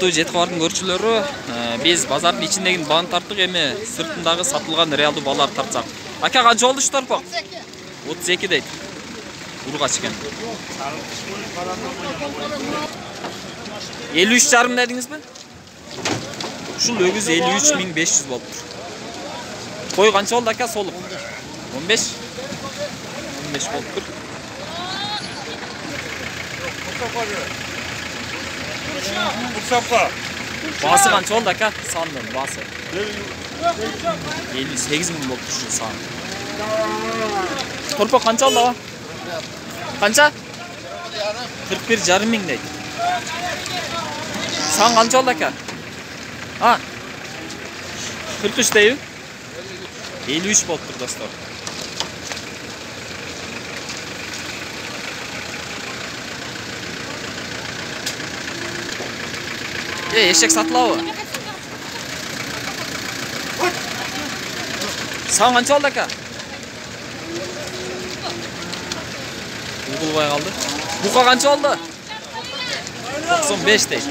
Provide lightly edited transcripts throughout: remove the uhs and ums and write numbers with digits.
урматтуу жети кабардын көрчүлөрү, биз базардын ичиндеги баланы тарттык, эми сыртындагы сатылган реалдуу балаларды тартсак. Ака канча болду торпок? 32 дейт. Ургач экен. 53,5 дедиңизби? Ушул өгүз 53.500 болуптур. Кой канча болду ака солук? 15. 15 болуптур. Басы канча болду ака? Сандын басы. 58.000 болуптур ушул сан. Торпок канча болду аба? Канча? 41,5 миң дейт. Сан канча болду ака? 43 дейби? 53 болуптур достор. Эшек сатылабы? Сан канча болду ака? Угулбай калды. Бука канча болду? 95 дейт.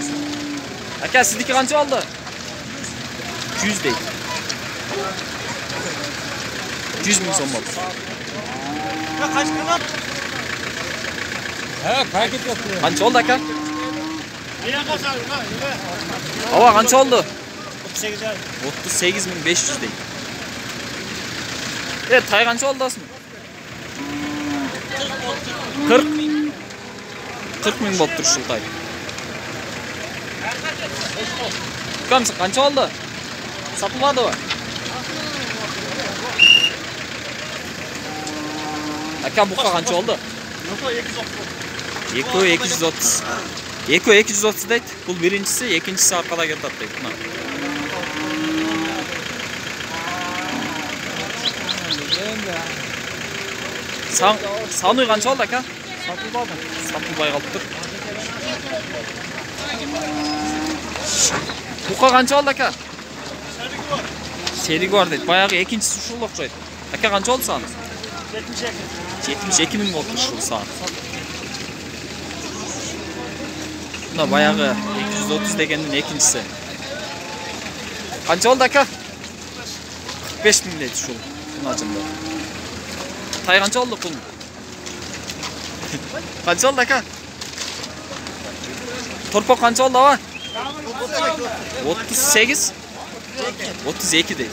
Ака, сиздики канча болду? 200 дейт. 100 миң сом болду. Канча болду ака? Ава канча болду? 38.500 дейт. Тай канча болду досым? 40 миң болуптур ушул тай. Камсы канча болду? Сатылбадыбы? Ака, бука канча болду? 230. 230 дейт. Бул биринчиси, экинчиси аркада кетет дейт. Саны канча болду ака? Сатылбады. Сатылбай калыптыр. Бука канча болду ака? Сериги бар дейт. Баягы экинчиси ушул окшойт. Ака, канча болду саны? 72 миң болуптур ушул сан. Мына баягы 230 дегендин экинчиси. Канча болду ака? 45 миң дейт ушул кунажында. Тай канча болду кун? Канча болду ака? Торпок канча болду аба? 38. 32 дейт.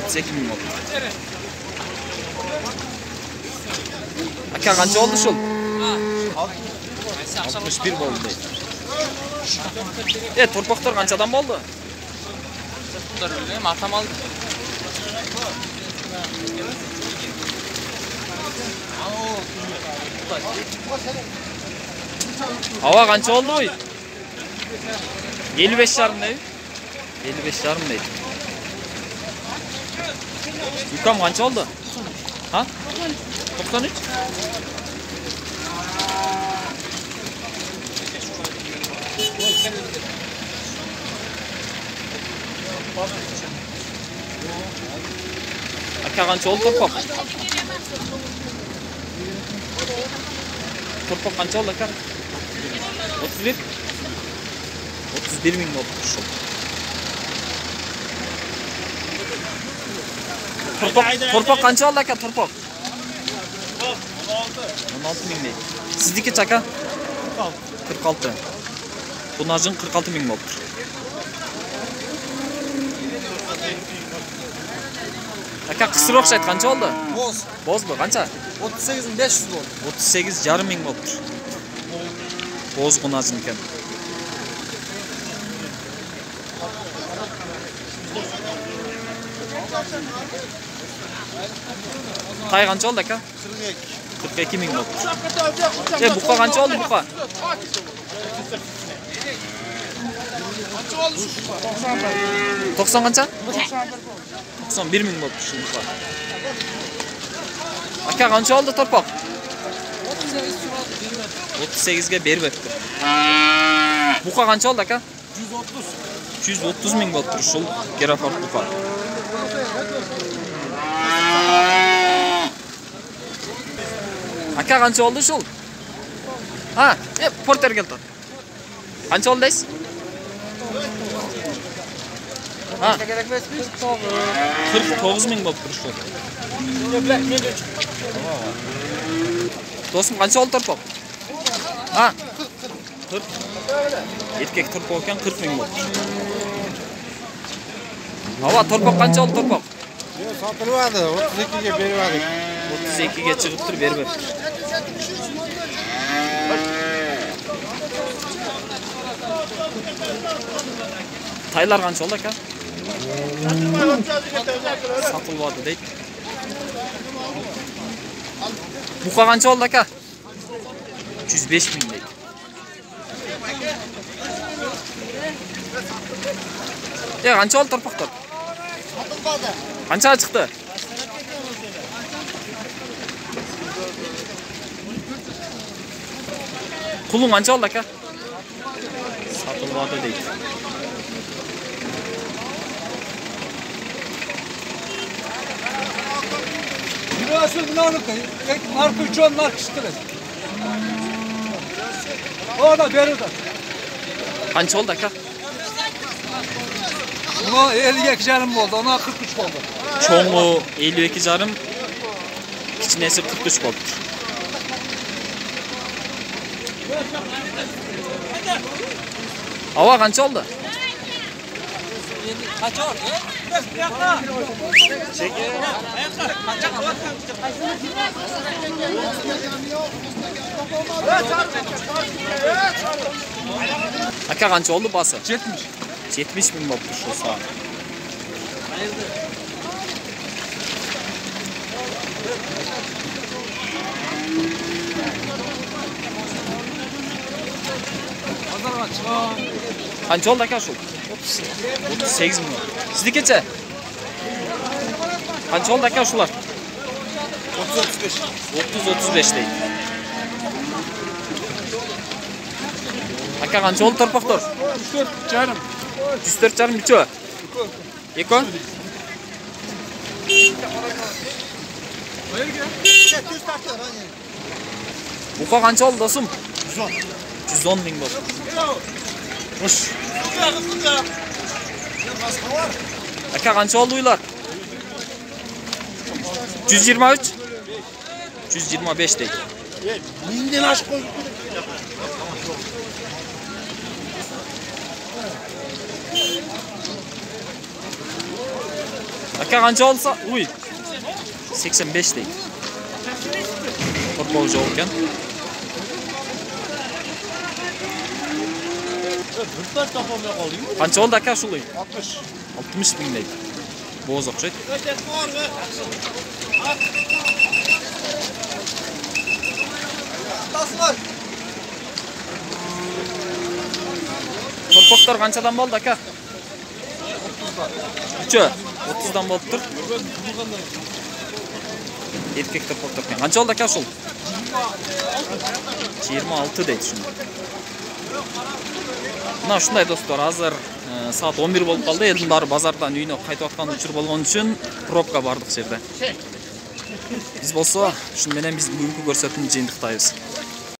32 миң болду. Ака, канча болду ушул? 61 болду дейт. Торпоктор канчадан болду? Атам алды. Ава канча болду бой? 55,5 дейби? 55,5 дейт. Юкам канча болду? 93? Ака, канча болду торпок? Торпок канча болду ака? 31? 31 миң болду ушул. Торпок канча болду ака, торпок? 16 миң дейт. Сиздики ака? 46. Кунажын 46 миң болуптур. Ака, кысыр окшойт, канча болду? Боз. Бозбу, канча? 38.500 болду. 38,5 миң болуптур. Боз кунажын экен. Тай канча болду ака? 42 миң болуптур. Бука канча болду бука? 90 канча? 91 миң болуптур ушул бука. Ака, канча болду торпок? 38ге бербептир. Бука канча болду ака? 130 миң болуптур ушул Герафорд бука. Ака, канча болду ушул? Портер келди. Qancha oldu deysiz? Ha. 49 ming bo'lib turishdi. Do'stim qancha oldi torpoq? Ha? 40. Erkek torpoq ekan 40 ming bo'ldi. Hava torpoq qancha oldi torpoq? Yo'q, sotilmadi. 32 ga bermadik. 32 ga chiqib turib berib. Taylar qancha oldi aka? Sotilmadi deydi. Buqa qancha oldi aka? 305 ming deydi. Qancha oldi torpoqlar? Qancha chiqdi? Qulun qancha oldi aka? Sotilmadi deydi. Burası bunlarlık. Marka 3 10 marka iştirir. O da beri de. Qancha oldi aka? Buna 52 yarım oldu. Ona 43 oldu. Çoğu 52 yarım. Kiçinesi 43 oldu. Hava qancha oldu? Kaç oldu? Aka qancha oldu bası? 70. 70 bin bo'lib turishdi sağ. Qancha oldu aka shu? 38 ming. Sizniki-chi? Qancha oldu aka shular? 30-35 deydi. Aka qancha oldu torpoqlar? 4 yarım. 104 yarım biço. Eko? Buqa qancha oldu do'stim? 110 ming bo'ldi. Xush. Aka qancha oldu uylar? 123. 125 deydi. Mingdan oshib qo'yib. Aka qancha olsa? Uy. 85 deydi. Torpoq jo'q ekan. Qancha oldu aka shular? 60 ming deydi. Bo'z o'xshaydi. Torpoqlar qanchadan bo'ldi aka? 30 dan bo'lib tur. Erkek torpoqlar qancha oldi aka shu? 26 deydi shuni. Mana shunday do'stlar, hozir soat 11 bo'lib qoldi. Elning bari bozordan uyini qaytayotgan uchur bo'lgani uchun probka bordik yerda. Biz bo'lsa, shundan biz bugungi ko'rsatuvni jendikdaymiz.